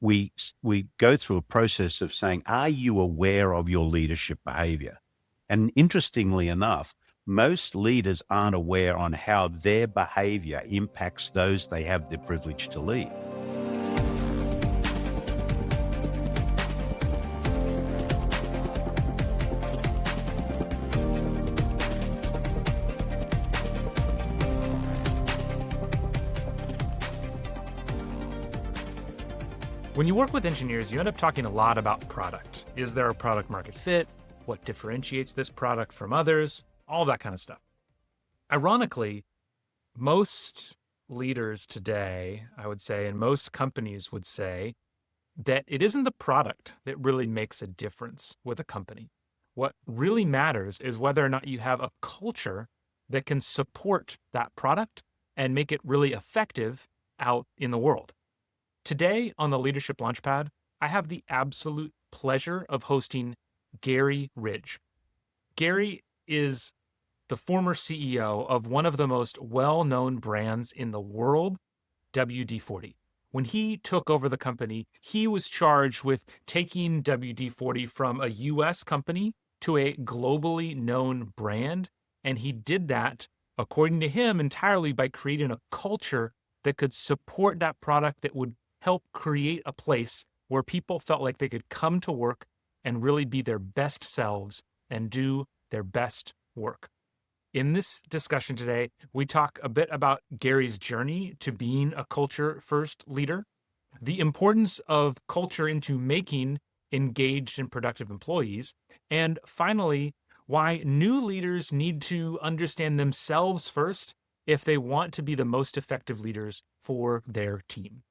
we go through a process of saying, are you aware of your leadership behavior? And interestingly enough, most leaders aren't aware on how their behavior impacts those they have the privilege to lead. When you work with engineers, you end up talking a lot about product. Is there a product market fit? What differentiates this product from others? All that kind of stuff. Ironically, most leaders today, I would say, and most companies would say that it isn't the product that really makes a difference with a company. What really matters is whether or not you have a culture that can support that product and make it really effective out in the world. Today on the Leadership Launchpad, I have the absolute pleasure of hosting Garry Ridge. Garry is the former CEO of one of the most well-known brands in the world, WD-40. When he took over the company, he was charged with taking WD-40 from a US company to a globally known brand, and he did that, according to him, entirely by creating a culture that could support that product, that would help create a place where people felt like they could come to work and really be their best selves and do their best work. In this discussion today, we talk a bit about Garry's journey to being a culture-first leader, the importance of culture into making engaged and productive employees, and finally, why new leaders need to understand themselves first if they want to be the most effective leaders for their team.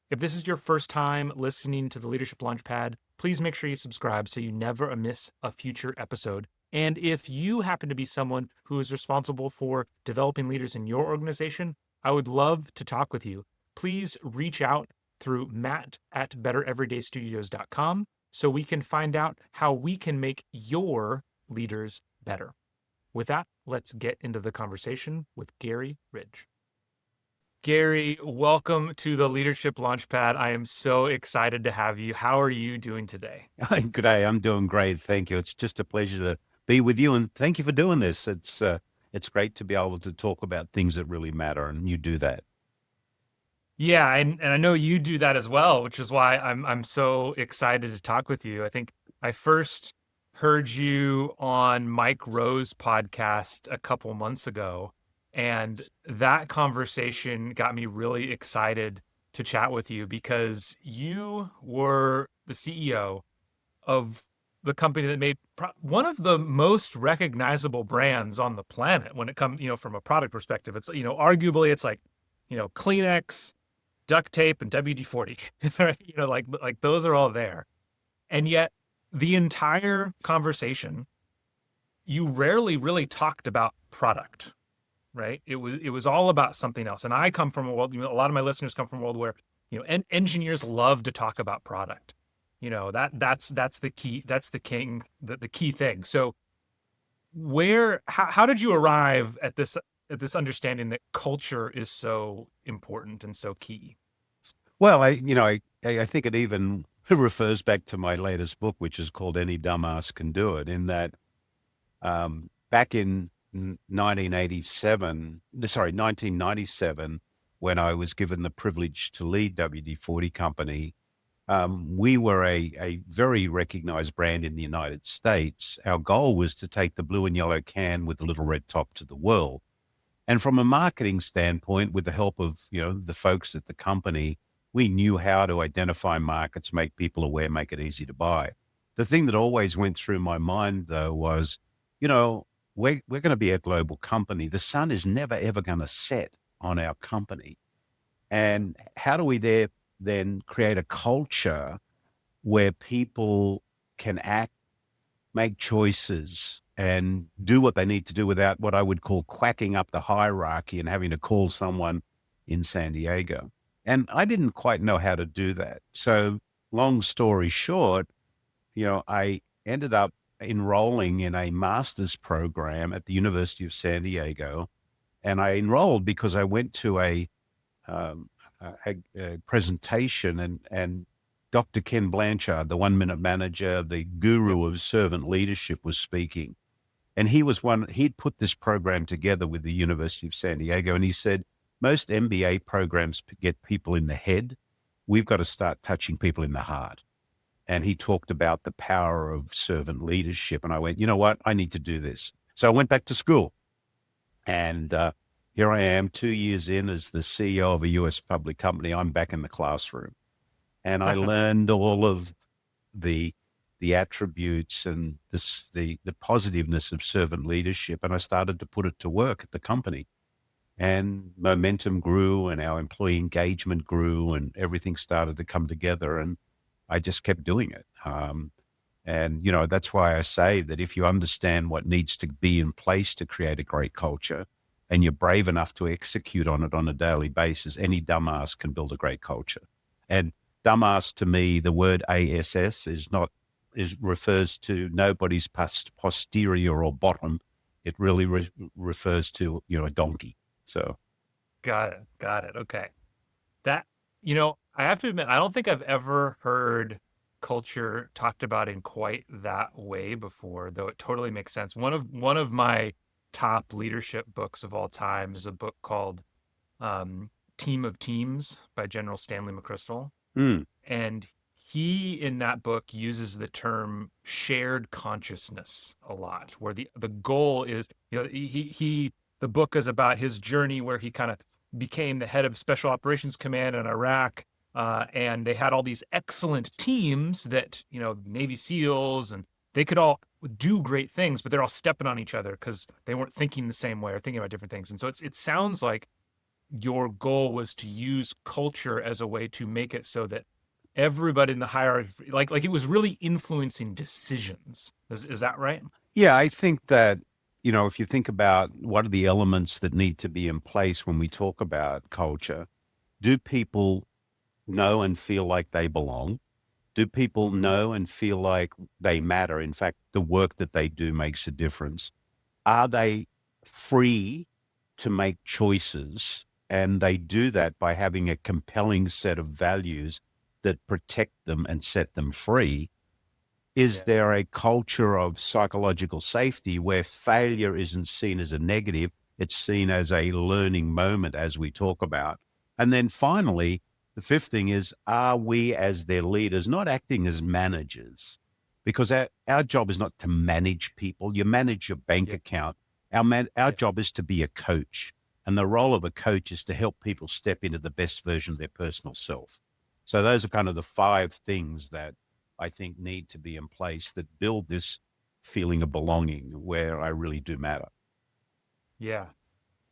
If this is your first time listening to the Leadership Launchpad, please make sure you subscribe so you never miss a future episode. And if you happen to be someone who is responsible for developing leaders in your organization, I would love to talk with you. Please reach out through matt@bettereverydaystudios.com so we can find out how we can make your leaders better. With that, let's get into the conversation with Garry Ridge. Garry, welcome to the Leadership Launchpad. I am so excited to have you. How are you doing today? Good day. I'm doing great. Thank you. It's just a pleasure to be with you, and thank you for doing this. It's great to be able to talk about things that really matter, and you do that. Yeah, and I know you do that as well, which is why I'm so excited to talk with you. I think I first heard you on Mike Rowe's podcast a couple months ago, and that conversation got me really excited to chat with you because you were the CEO of the company that made one of the most recognizable brands on the planet when it comes, from a product perspective. It's, arguably it's like, Kleenex, duct tape, and WD-40, right? Like those are all there. And yet the entire conversation, you rarely really talked about product, right? It was all about something else. And I come from a world, a lot of my listeners come from a world where, engineers love to talk about product. That's the key, the key thing. So how did you arrive at this understanding that culture is so important and so key? Well, I think it even refers back to my latest book, which is called Any Dumbass Can Do It, in that back in 1997, when I was given the privilege to lead WD-40 Company, we were a very recognized brand in the United States. Our goal was to take the blue and yellow can with the little red top to the world. And from a marketing standpoint, with the help of, the folks at the company, we knew how to identify markets, make people aware, make it easy to buy. The thing that always went through my mind, though, was, we're going to be a global company. The sun is never, ever going to set on our company. And how do we then create a culture where people can act, make choices, and do what they need to do without what I would call quacking up the hierarchy and having to call someone in San Diego? And I didn't quite know how to do that. So long story short, I ended up enrolling in a master's program at the University of San Diego. And I enrolled because I went to a presentation and Dr. Ken Blanchard, the 1 Minute Manager, the Yep. guru of servant leadership, was speaking. And he'd put this program together with the University of San Diego. And he said, most MBA programs get people in the head. We've got to start touching people in the heart. And he talked about the power of servant leadership. And I went, you know what? I need to do this. So I went back to school. And here I am 2 years in as the CEO of a US public company. I'm back in the classroom. And I learned all of the attributes and the positiveness of servant leadership. And I started to put it to work at the company. And momentum grew and our employee engagement grew and everything started to come together. And I just kept doing it. And, that's why I say that if you understand what needs to be in place to create a great culture and you're brave enough to execute on it on a daily basis, any dumbass can build a great culture. And dumbass to me, the word ASS refers to nobody's posterior or bottom. It really refers to, a donkey. So. Got it. Got it. Okay. That, I have to admit, I don't think I've ever heard culture talked about in quite that way before, though it totally makes sense. One of my top leadership books of all time is a book called Team of Teams by General Stanley McChrystal. Mm. And he in that book uses the term shared consciousness a lot, where the goal is, the book is about his journey where he kind of became the head of Special Operations Command in Iraq. And they had all these excellent teams that, Navy SEALs, and they could all do great things, but they're all stepping on each other because they weren't thinking the same way or thinking about different things. And so it sounds like your goal was to use culture as a way to make it so that everybody in the hierarchy, like it was really influencing decisions. Is that right? Yeah, I think that, if you think about what are the elements that need to be in place when we talk about culture, do people know and feel like they belong? Do people know and feel like they matter? In fact, the work that they do makes a difference. Are they free to make choices? And they do that by having a compelling set of values that protect them and set them free. Is Yeah. there a culture of psychological safety where failure isn't seen as a negative? It's seen as a learning moment, as we talk about. And then finally, the fifth thing is, are we as their leaders not acting as managers? Because our job is not to manage people. You manage your bank Yep. account. Our Yep. job is to be a coach. And the role of a coach is to help people step into the best version of their personal self. So those are kind of the five things that I think need to be in place that build this feeling of belonging where I really do matter. Yeah.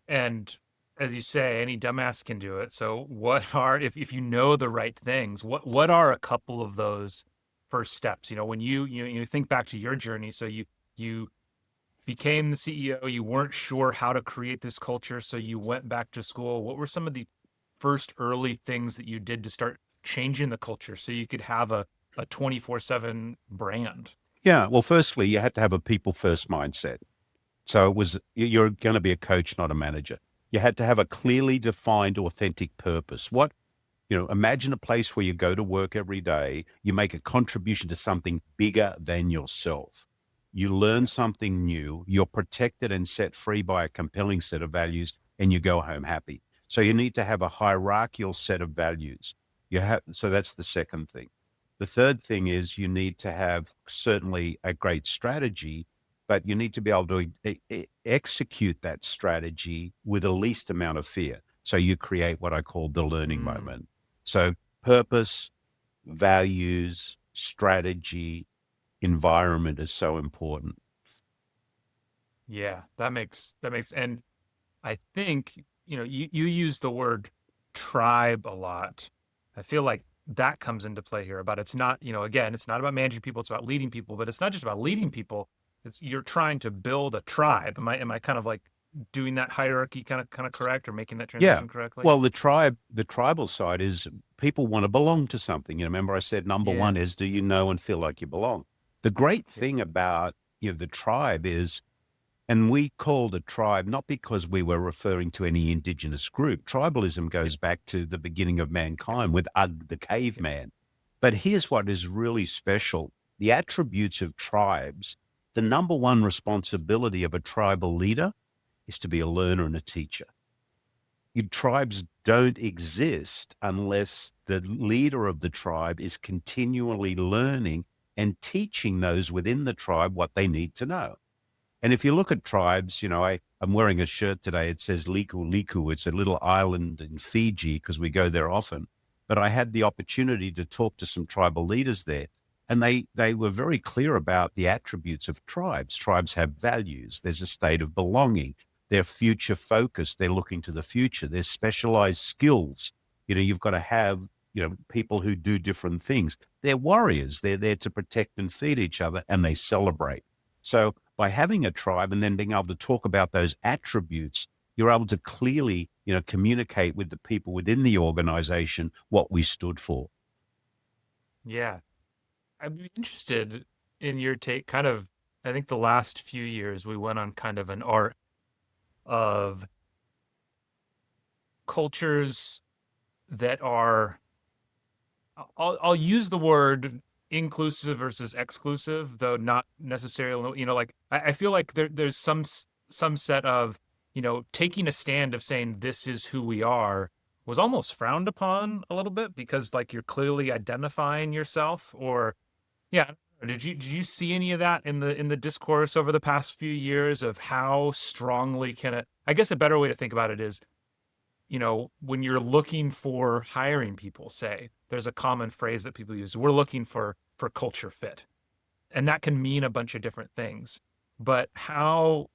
And as you say, any dumbass can do it. So what are, if you know the right things, what are a couple of those first steps? When you think back to your journey, so you became the CEO, you weren't sure how to create this culture, so you went back to school. What were some of the first early things that you did to start changing the culture so you could have a 24/7 brand? Yeah. Well, firstly, you had to have a people first mindset. So it was, you're going to be a coach, not a manager. You had to have a clearly defined, authentic purpose. Imagine a place where you go to work every day, you make a contribution to something bigger than yourself. You learn something new, you're protected and set free by a compelling set of values, and you go home happy. So you need to have a hierarchical set of values. So that's the second thing. The third thing is you need to have certainly a great strategy, but you need to be able to execute that strategy with the least amount of fear. So you create what I call the learning Mm, moment. So purpose, values, strategy, environment is so important. yeah, that makes, and I think, you use the word tribe a lot. I feel like that comes into play here about it's not, again, it's not about managing people, it's about leading people, but it's not just about leading people. It's you're trying to build a tribe. Am I kind of like doing that hierarchy kind of correct or making that Yeah. transition correctly? Well, the tribal side is people want to belong to something. Remember I said number Yeah. one is, do you know and feel like you belong? The great Yep. thing about, the tribe is, and we called a tribe not because we were referring to any indigenous group. Tribalism Yep. goes back to the beginning of Yep. mankind with Ugg the Yep. caveman. But here's what is really special. The attributes of tribes, the number one responsibility of a tribal leader is to be a learner and a teacher. Your tribes don't exist unless the leader of the tribe is continually learning and teaching those within the tribe what they need to know. And if you look at tribes, I'm wearing a shirt today. It says Liku Liku. It's a little island in Fiji because we go there often. But I had the opportunity to talk to some tribal leaders there, and they were very clear about the attributes of tribes. Tribes have values. There's a state of belonging. They're future focused. They're looking to the future. There's specialized skills. You've got to have, people who do different things. They're warriors. They're there to protect and feed each other, and they celebrate. So by having a tribe and then being able to talk about those attributes, you're able to clearly, communicate with the people within the organization what we stood for. Yeah. I'd be interested in your take. Kind of, I think the last few years we went on kind of an art of cultures that are, I'll use the word inclusive versus exclusive, though not necessarily, like I feel like there's some set of, taking a stand of saying this is who we are was almost frowned upon a little bit because like you're clearly identifying yourself. Or yeah, did you see any of that in the discourse over the past few years of how strongly can it, I guess a better way to think about it is, when you're looking for hiring people, say, there's a common phrase that people use. We're looking for culture fit. And that can mean a bunch of different things. But how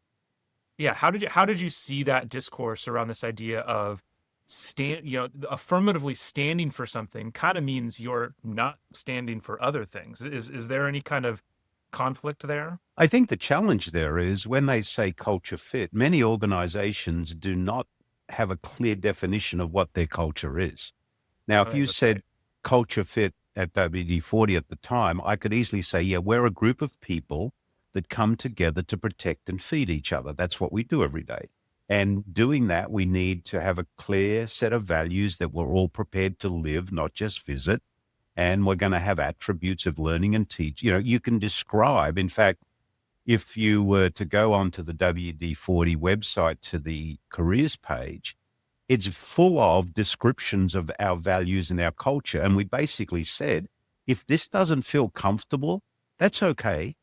did you see that discourse around this idea of affirmatively standing for something kind of means you're not standing for other things. Is there any kind of conflict there? I think the challenge there is when they say culture fit, many organizations do not have a clear definition of what their culture is. Now, Oh, if yeah, you that's said right. culture fit at WD-40 at the time, I could easily say, yeah, we're a group of people that come together to protect and feed each other. That's what we do every day. And doing that, we need to have a clear set of values that we're all prepared to live, not just visit. And we're going to have attributes of learning and teach. You can describe, in fact, if you were to go onto the WD-40 website to the careers page, it's full of descriptions of our values and our culture. And we basically said, if this doesn't feel comfortable, that's okay.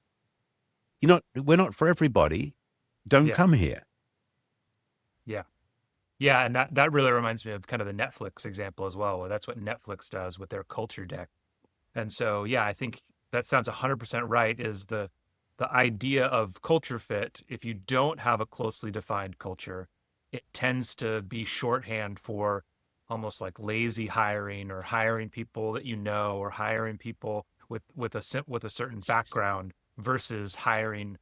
We're not for everybody. Don't Yeah. come here. Yeah. Yeah, and that really reminds me of kind of the Netflix example as well. Where that's what Netflix does with their culture deck. And so, yeah, I think that sounds 100% right is the idea of culture fit. If you don't have a closely defined culture, it tends to be shorthand for almost like lazy hiring or hiring people that or hiring people with a certain background versus hiring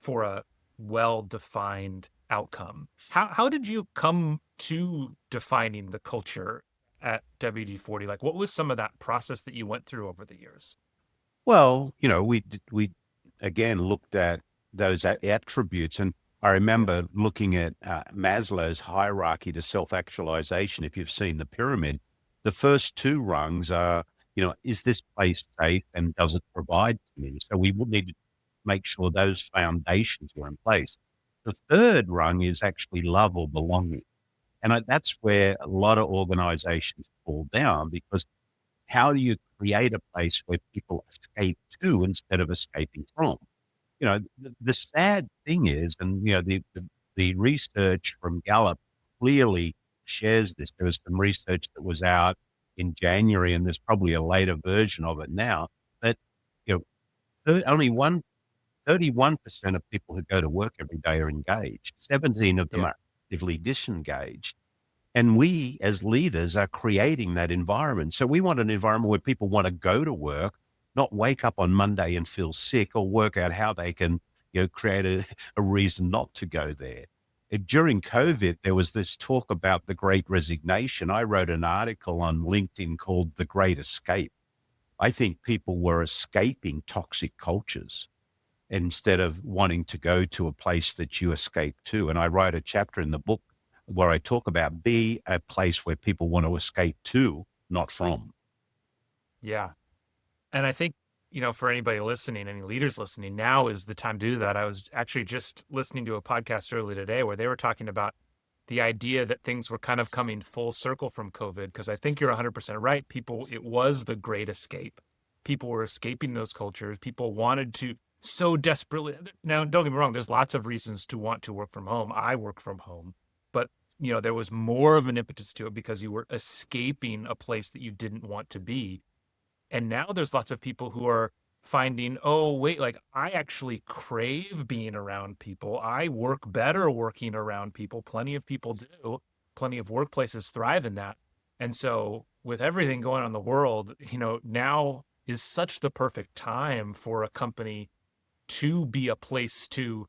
for a well-defined outcome. How did you come to defining the culture at WD-40? Like, what was some of that process that you went through over the years? Well, we again looked at those attributes, and I Yeah, remember looking at Maslow's hierarchy to self-actualization. If you've seen the pyramid, the first two rungs are, is this place safe and does it provide to me? So we would need to make sure those foundations were in place. The third rung is actually love or belonging, and that's where a lot of organizations fall down because how do you create a place where people escape to instead of escaping from? The sad thing is, and the research from Gallup clearly shares this. There was some research that was out in January, and there's probably a later version of it now. That you know, only 31% of people who go to work every day are engaged. 17 of them yeah, are actively disengaged. And we as leaders are creating that environment. So we want an environment where people want to go to work, not wake up on Monday and feel sick or work out how they can, create a reason not to go there. During COVID, there was this talk about the great resignation. I wrote an article on LinkedIn called The Great Escape. I think people were escaping toxic cultures instead of wanting to go to a place that you escape to. And I write a chapter in the book where I talk about be a place where people want to escape to, not from. yeah. And I think, for anybody listening, any leaders listening, now is the time to do that. I was actually just listening to a podcast earlier today where they were talking about the idea that things were kind of coming full circle from COVID. Because I think you're 100% right. It was the great escape. People were escaping those cultures. People wanted to so desperately. Now, don't get me wrong, there's lots of reasons to want to work from home. I work from home. But, there was more of an impetus to it because you were escaping a place that you didn't want to be. And now there's lots of people who are finding, oh, wait, like I actually crave being around people. I work better working around people. Plenty of people do. Plenty of workplaces thrive in that. And so, with everything going on in the world, now is such the perfect time for a company to be a place to,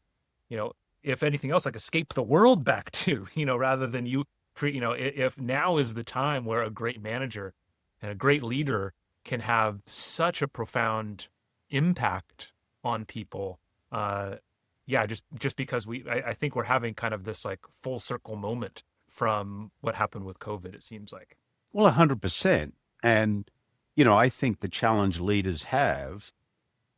you know, if anything else, like escape the world back to, rather than you create, if now is the time where a great manager and a great leader can have such a profound impact on people. Yeah, just because I think we're having kind of this like full circle moment from what happened with COVID, it seems like. Well, 100%. And, I think the challenge leaders have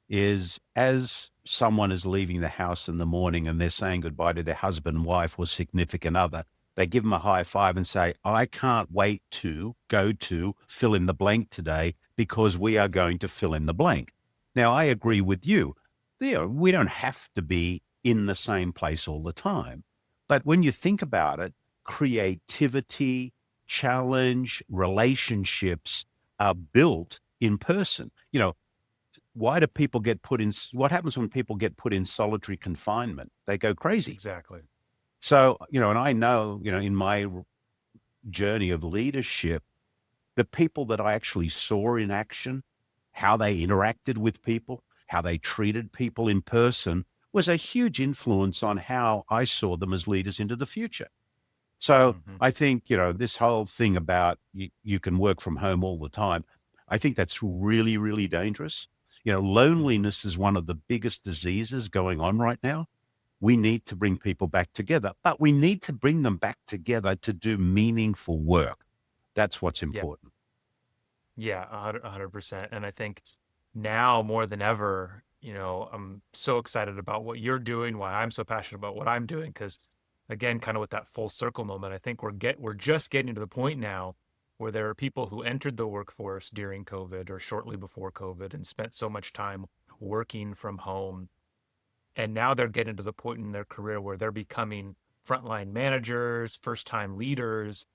is as someone is leaving the house in the morning and they're saying goodbye to their husband, wife, or significant other, they give them a high five and say, I can't wait to go to fill in the blank today because we are going to fill in the blank. Now, I agree with you. We don't have to be in the same place all the time. But when you think about it, creativity, challenge, relationships are built in person. Why do people get put in? What happens when people get put in solitary confinement? They go crazy. Exactly. So, and I know, in my journey of leadership, the people that I actually saw in action, how they interacted with people, how they treated people in person was a huge influence on how I saw them as leaders into the future. So Hmm. I think, this whole thing about you can work from home all the time, I think that's really, really dangerous. Hmm. Loneliness is one of the biggest diseases going on right now. We need to bring people back together, but we need to bring them back together to do meaningful work. That's what's Yeah. important. Yeah, 100%. And I think now more than ever, I'm so excited about what you're doing, why I'm so passionate about what I'm doing. Because again, kind of with that full circle moment, I think we're just getting to the point now where there are people who entered the workforce during COVID or shortly before COVID and spent so much time working from home. And now they're getting to the point in their career where they're becoming frontline managers, first time leaders,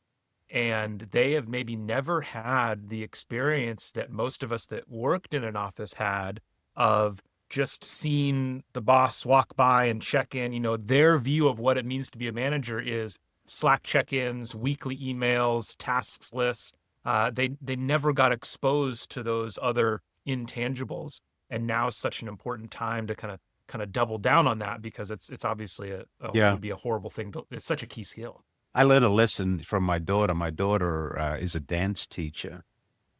and they have maybe never had the experience that most of us that worked in an office had of just seeing the boss walk by and check in. Their view of what it means to be a manager is Slack check-ins, weekly emails, tasks lists. They never got exposed to those other intangibles, and now is such an important time to kind of double down on that because it's obviously Yeah. would be a horrible thing to, it's such a key skill. I learned a lesson from my daughter. My daughter is a dance teacher.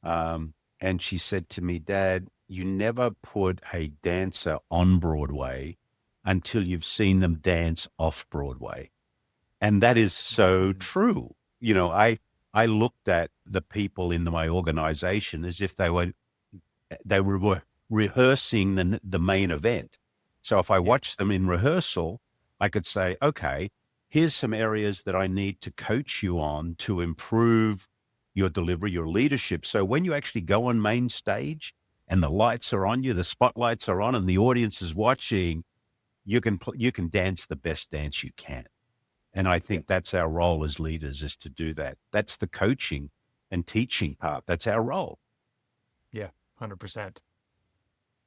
And she said to me, Dad, you never put a dancer on Broadway until you've seen them dance off Broadway. And that is so Mhm. true. I looked at the people in my organization as if they were rehearsing the main event. So if I Yeah. watched them in rehearsal, I could say, okay, here's some areas that I need to coach you on to improve your delivery, your leadership. So when you actually go on main stage and the lights are on you, the spotlights are on, and the audience is watching, you can dance the best dance you can. And I Yeah. think that's our role as leaders, is to do that. That's the coaching and teaching part. That's our role. Yeah. 100%.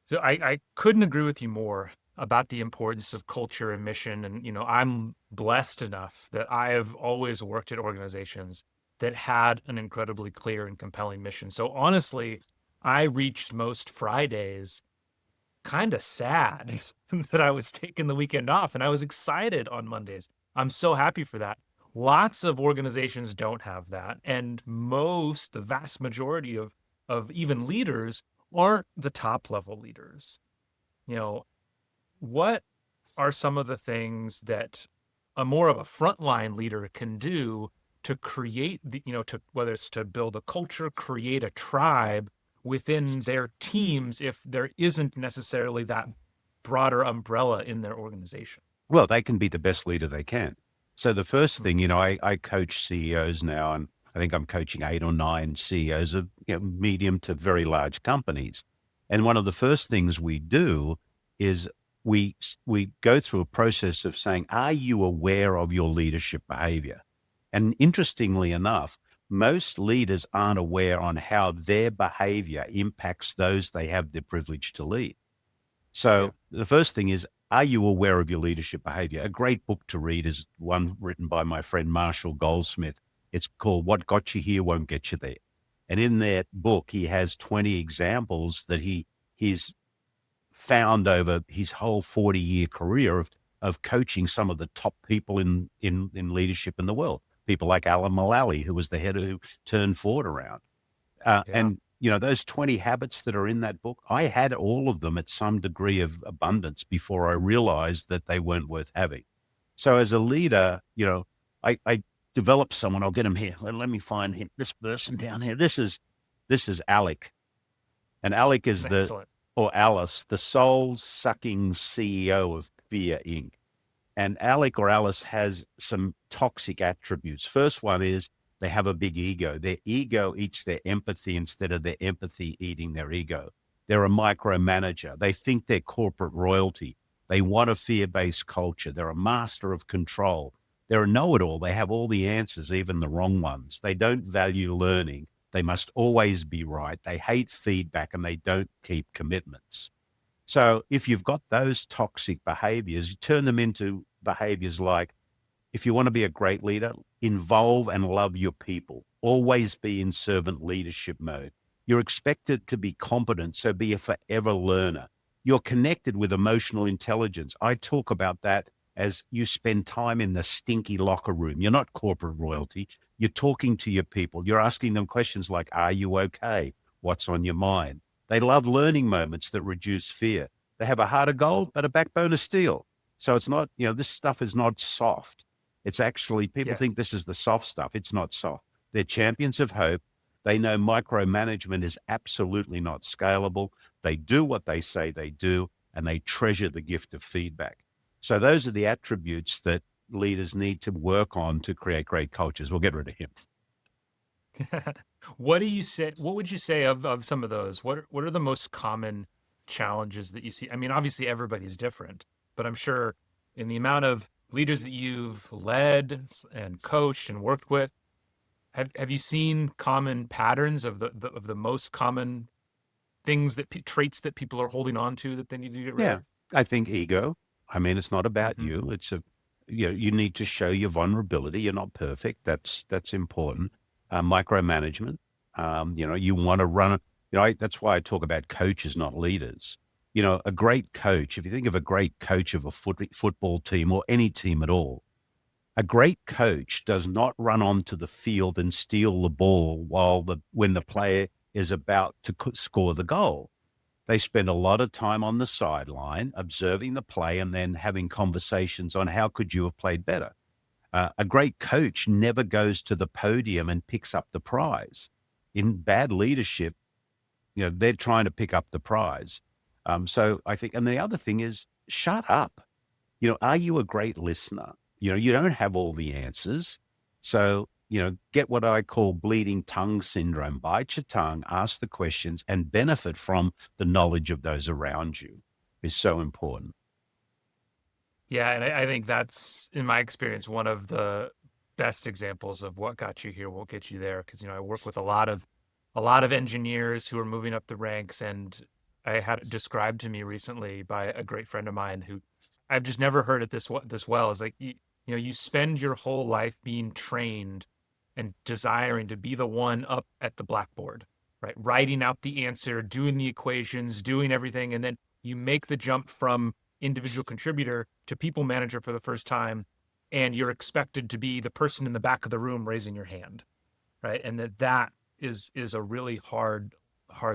So I couldn't agree with you more about the importance of culture and mission. And, I'm blessed enough that I have always worked at organizations that had an incredibly clear and compelling mission. So honestly, I reached most Fridays kind of sad that I was taking the weekend off and I was excited on Mondays. I'm so happy for that. Lots of organizations don't have that. And the vast majority of even leaders aren't the top level leaders. You know, what are some of the things that a more of a frontline leader can do to create the, to whether it's to build a culture, create a tribe within their teams if there isn't necessarily that broader umbrella in their organization? Well, they can be the best leader they can. So the first thing, Mhm. I coach CEOs now, and I think I'm coaching 8 or 9 CEOs of medium to very large companies. And one of the first things we do is we go through a process of saying, are you aware of your leadership behavior? And interestingly enough, most leaders aren't aware on how their behavior impacts those they have the privilege to lead. Yeah. So the first thing is, are you aware of your leadership behavior? A great book to read is one written by my friend Marshall Goldsmith. It's called What Got You Here Won't Get You There. And in that book, he has 20 examples that he's found over his whole 40-year career of coaching some of the top people in leadership in the world. People like Alan Mullally, who was the head who turned Ford around. Yeah. And those 20 habits that are in that book, I had all of them at some degree of abundance before I realized that they weren't worth having. So as a leader, I develop someone. I'll get him here. Let me find him. This person down here. This is Alec, and Alec is Excellent. or Alice, the soul sucking CEO of Fear Inc. And Alec or Alice has some toxic attributes. First one is they have a big ego. Their ego eats their empathy instead of their empathy eating their ego. They're a micromanager. They think they're corporate royalty. They want a fear-based culture. They're a master of control. They're a know-it-all. They have all the answers, even the wrong ones. They don't value learning. They must always be right. They hate feedback and they don't keep commitments. So if you've got those toxic behaviors, you turn them into behaviors like, if you want to be a great leader, involve and love your people. Always be in servant leadership mode. You're expected to be competent, so be a forever learner. You're connected with emotional intelligence. I talk about that as you spend time in the stinky locker room. You're not corporate royalty. You're talking to your people. You're asking them questions like, are you okay? What's on your mind? They love learning moments that reduce fear. They have a heart of gold, but a backbone of steel. So it's not, this stuff is not soft. It's actually, people Yes. think this is the soft stuff. It's not soft. They're champions of hope. They know micromanagement is absolutely not scalable. They do what they say they do, and they treasure the gift of feedback. So those are the attributes that leaders need to work on to create great cultures. We'll get rid of him. What do you say? What would you say of some of those? What are the most common challenges that you see? I mean, obviously everybody's different, but I'm sure in the amount of leaders that you've led and coached and worked with, have you seen common patterns of the most common things that traits that people are holding on to that they need to get rid Yeah, of? I think ego. I mean, it's not about Hmm. you. You need to show your vulnerability. You're not perfect. That's important. Micromanagement. You want to run. That's why I talk about coaches, not leaders. A great coach. If you think of a great coach of a football team or any team at all, a great coach does not run onto the field and steal the ball when the player is about to score the goal. They spend a lot of time on the sideline observing the play and then having conversations on how could you have played better. A great coach never goes to the podium and picks up the prize. In bad leadership, they're trying to pick up the prize. So I think, and the other thing is, shut up. Are you a great listener? You don't have all the answers. So, get what I call bleeding tongue syndrome. Bite your tongue, ask the questions, and benefit from the knowledge of those around you is so important. Yeah, and I think that's, in my experience, one of the best examples of what got you here won't get you there. Because I work with a lot of engineers who are moving up the ranks, and I had it described to me recently by a great friend of mine who I've just never heard it this well. Is like you spend your whole life being trained and desiring to be the one up at the blackboard, right? Writing out the answer, doing the equations, doing everything, and then you make the jump from individual contributor to people manager for the first time, and you're expected to be the person in the back of the room raising your hand, right? And that is a really hard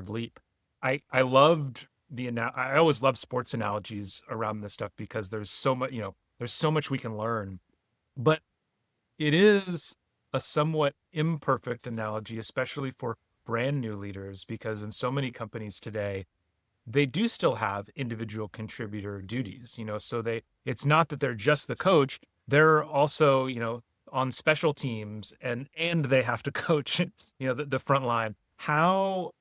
leap. I loved I always love sports analogies around this stuff because there's so much, there's so much we can learn, but it is a somewhat imperfect analogy, especially for brand new leaders, because in so many companies today, they do still have individual contributor duties, so it's not that they're just the coach, they're also, on special teams, and they have to coach, the front line. How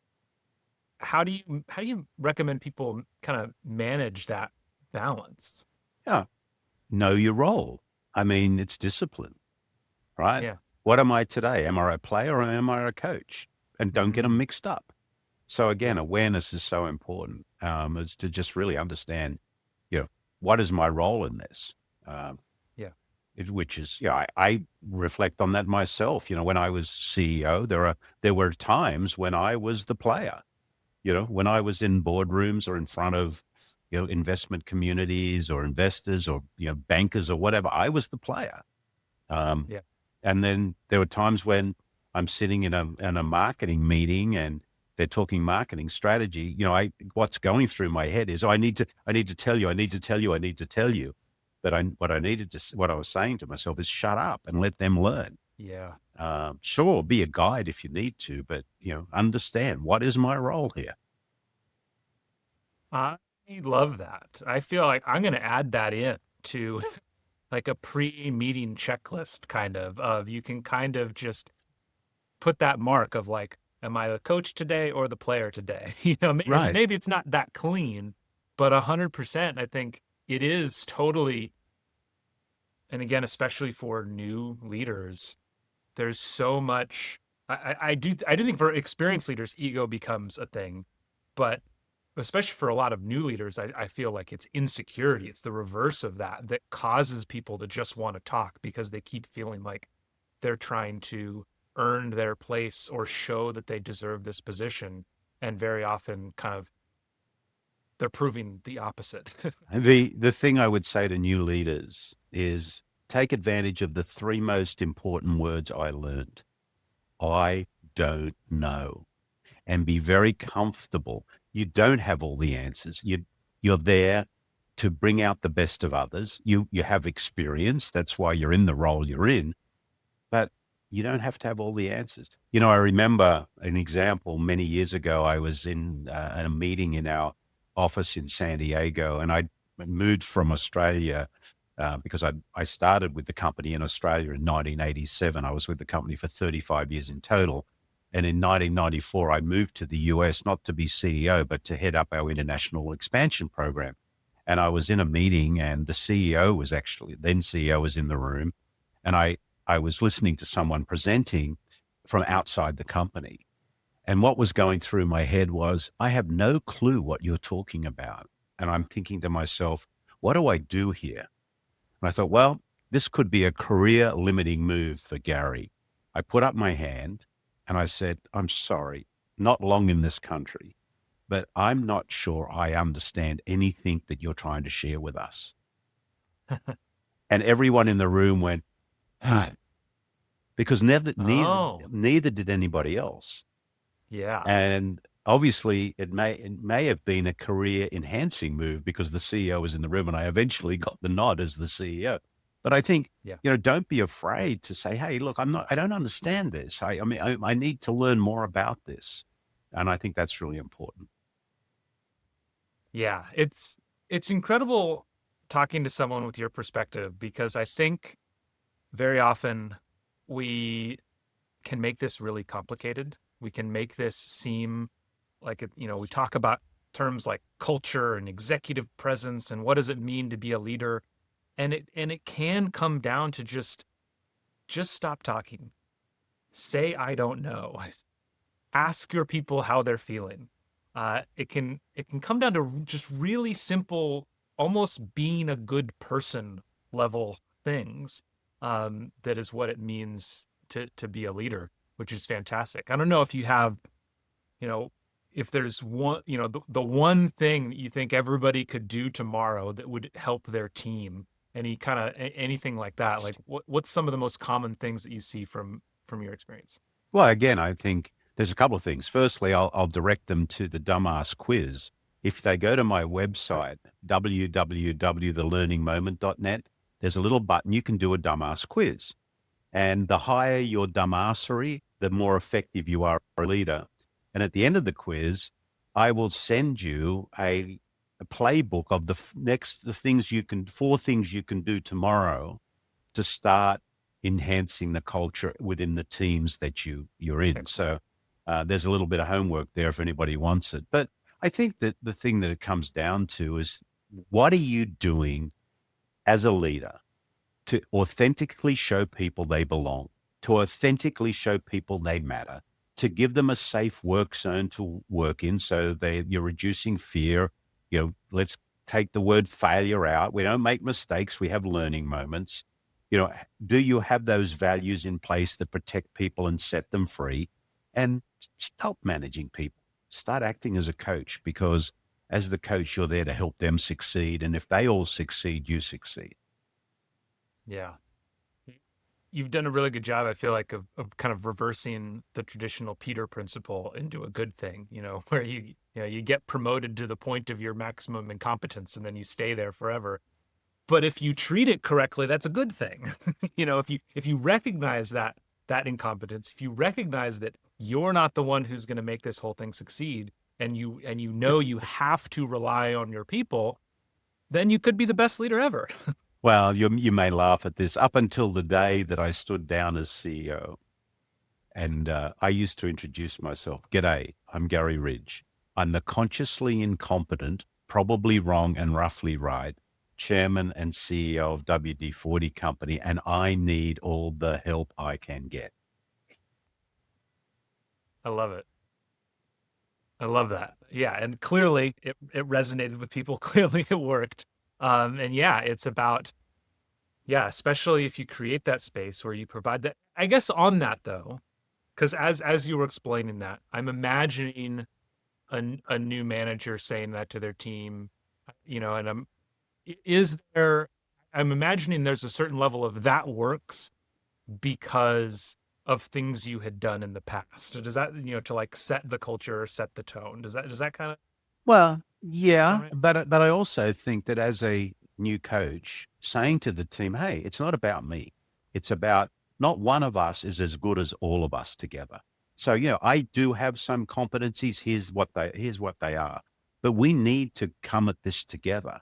do you recommend people kind of manage that balance? Yeah. Know your role. I mean, it's discipline, right? Yeah. What am I today? Am I a player or am I a coach? And don't get them Mm, mixed up. So again, yeah. awareness is so important. Is to just really understand, what is my role in this? Um, Yeah. which is, I reflect on that myself. When I was CEO, there were times when I was the player. When I was in boardrooms or in front of, investment communities or investors or, bankers or whatever, I was the player. Um, Yeah. and then there were times when I'm sitting in a marketing meeting and they're talking marketing strategy. What's going through my head is, oh, I need to tell you, I need to tell you, I need to tell you. But what I was saying to myself is shut up and let them learn. Yeah. Sure, be a guide if you need to, but understand what is my role here. I love that. I feel like I'm going to add that in to like a pre-meeting checklist, kind of you can kind of just put that mark of like, am I the coach today or the player today? And Right. maybe it's not that clean, but 100%, I think it is totally. And again, especially for new leaders, there's so much. I do think for experienced leaders, ego becomes a thing, but especially for a lot of new leaders, I feel like it's insecurity. It's the reverse of that causes people to just want to talk because they keep feeling like they're trying to earn their place or show that they deserve this position. And very often, kind of, they're proving the opposite. The thing I would say to new leaders is take advantage of the three most important words I learned. I don't know. And be very comfortable. You don't have all the answers. You're there to bring out the best of others. You have experience. That's why you're in the role you're in, but you don't have to have all the answers. I remember an example many years ago. I was in a meeting in our office in San Diego, and I moved from Australia because I started with the company in Australia in 1987. I was with the company for 35 years in total. And in 1994, I moved to the US, not to be CEO, but to head up our international expansion program. And I was in a meeting, and the CEO was actually, then CEO was in the room. And I was listening to someone presenting from outside the company. And what was going through my head was, I have no clue what you're talking about. And I'm thinking to myself, what do I do here? And I thought, well, this could be a career limiting move for Garry. I put up my hand and I said, I'm sorry, not long in this country, but I'm not sure I understand anything that you're trying to share with us. And everyone in the room went, ah, because Oh, neither did anybody else. yeah. And obviously, it may have been a career enhancing move because the CEO was in the room, and I eventually got the nod as the CEO. But I think, Yeah. don't be afraid to say, "Hey, look, I don't understand this. I mean, I need to learn more about this," and I think that's really important. Yeah. It's incredible talking to someone with your perspective, because I think very often we can make this really complicated. We can make this seem like we talk about terms like culture and executive presence and what does it mean to be a leader, and it can come down to just stop talking. Say I don't know. Ask your people how they're feeling. It can come down to just really simple, almost being a good person level things. That is what it means to be a leader, which is fantastic. I don't know if you have, you know, if there's one, the one thing you think everybody could do tomorrow that would help their team. Anything like that. Like what's some of the most common things that you see from your experience? Well, again, I think there's a couple of things. Firstly, I'll direct them to the Dumbass quiz. If they go to my Right. website, www.thelearningmoment.net, there's a little button you can do a dumbass quiz. And the higher your dumbassery, the more effective you are a leader. And at the end of the quiz, I will send you a playbook of four things you can do tomorrow to start enhancing the culture within the teams that you're in. Excellent. So there's a little bit of homework there if anybody wants it. But I think that the thing that it comes down to is, what are you doing as a leader to authentically show people they belong, to authentically show people they matter, to give them a safe work zone to work in, so you're reducing fear. Let's take the word failure out. We don't make mistakes. We have learning moments. Do you have those values in place that protect people and set them free? And stop managing people. Start acting as a coach, because as the coach, you're there to help them succeed. And if they all succeed, you succeed. Yeah. You've done a really good job, I feel like, of kind of reversing the traditional Peter principle into a good thing, where you get promoted to the point of your maximum incompetence and then you stay there forever. But if you treat it correctly, that's a good thing. If you recognize that incompetence, if you recognize that you're not the one who's going to make this whole thing succeed, and you have to rely on your people, then you could be the best leader ever. Well, you may laugh at this. Up until the day that I stood down as CEO, and I used to introduce myself. G'day, I'm Garry Ridge. I'm the consciously incompetent, probably wrong and roughly right, chairman and CEO of WD-40 Company, and I need all the help I can get. I love it. I love that. Yeah, and clearly it resonated with people. Clearly it worked. And yeah, it's about, especially if you create that space where you provide that. I guess on that though, because as you were explaining that, I'm imagining a new manager saying that to their team, and I'm imagining there's a certain level of that works because of things you had done in the past. Does that, to like set the culture or set the tone? Does that kind of Well, yeah, sound right? but I also think that as a new coach, saying to the team, hey, it's not about me. It's about, not one of us is as good as all of us together. So, I do have some competencies. Here's what they are. But we need to come at this together,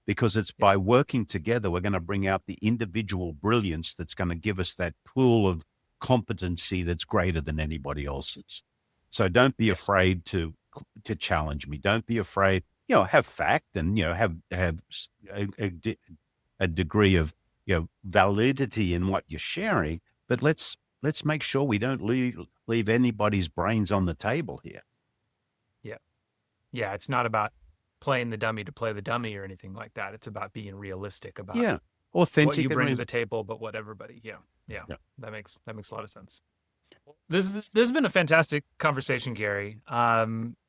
because it's Yeah. by working together, we're going to bring out the individual brilliance that's going to give us that pool of competency that's greater than anybody else's. So don't be Yeah. afraid to challenge me. Don't be afraid, have fact, and, have a degree of, validity in what you're sharing, but let's make sure we don't leave anybody's brains on the table here. Yeah. Yeah. It's not about playing the dummy to play the dummy or anything like that. It's about being realistic about Yeah. what you Authentic bring to and the table, but what everybody. Yeah. Yeah. yeah. That makes a lot of sense. This has been a fantastic conversation, Garry.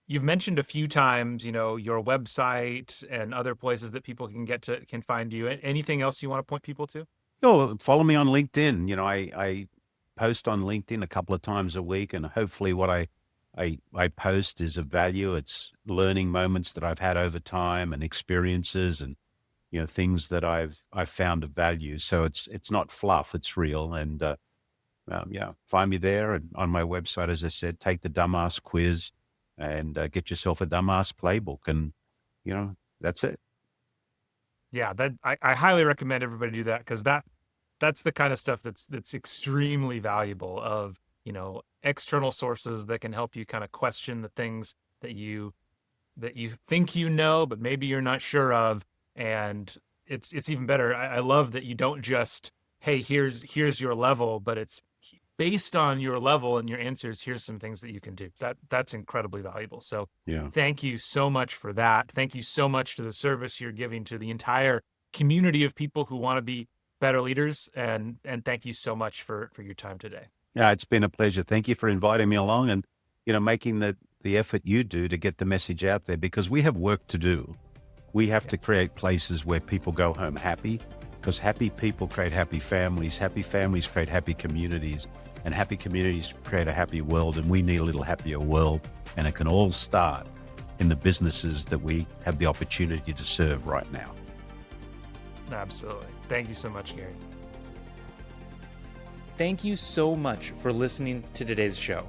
You've mentioned a few times, your website and other places that people can find you. Anything else you want to point people to? Oh, follow me on LinkedIn. I post on LinkedIn a couple of times a week, and hopefully what I post is of value. It's learning moments that I've had over time, and experiences, and things that I've found of value. So it's not fluff; it's real. And find me there, and on my website, as I said, take the dumbass quiz, and get yourself a dumbass playbook, and that's it. Yeah, that I highly recommend everybody do that, because that's the kind of stuff that's extremely valuable, of external sources that can help you kind of question the things that you think but maybe you're not sure of. And it's even better. I love that you don't just, hey, here's your level, but it's based on your level and your answers, here's some things that you can do. That's incredibly valuable. So Yeah. thank you so much for that. Thank you so much to the service you're giving to the entire community of people who want to be better leaders. And thank you so much for your time today. Yeah, it's been a pleasure. Thank you for inviting me along, and making the effort you do to get the message out there, because we have work to do. We have to create places where people go home happy, because happy people create happy families create happy communities, and happy communities create a happy world. And we need a little happier world, and it can all start in the businesses that we have the opportunity to serve right now. Absolutely. Thank you so much, Garry. Thank you so much for listening to today's show.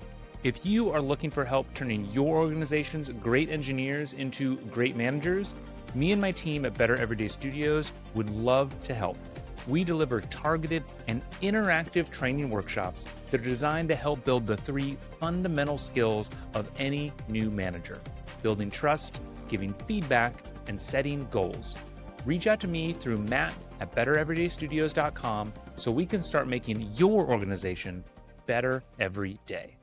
If you are looking for help turning your organization's great engineers into great managers, me and my team at Better Everyday Studios would love to help. We deliver targeted and interactive training workshops that are designed to help build the 3 fundamental skills of any new manager: building trust, giving feedback, and setting goals. Reach out to me through matt@bettereverydaystudios.com so we can start making your organization better every day.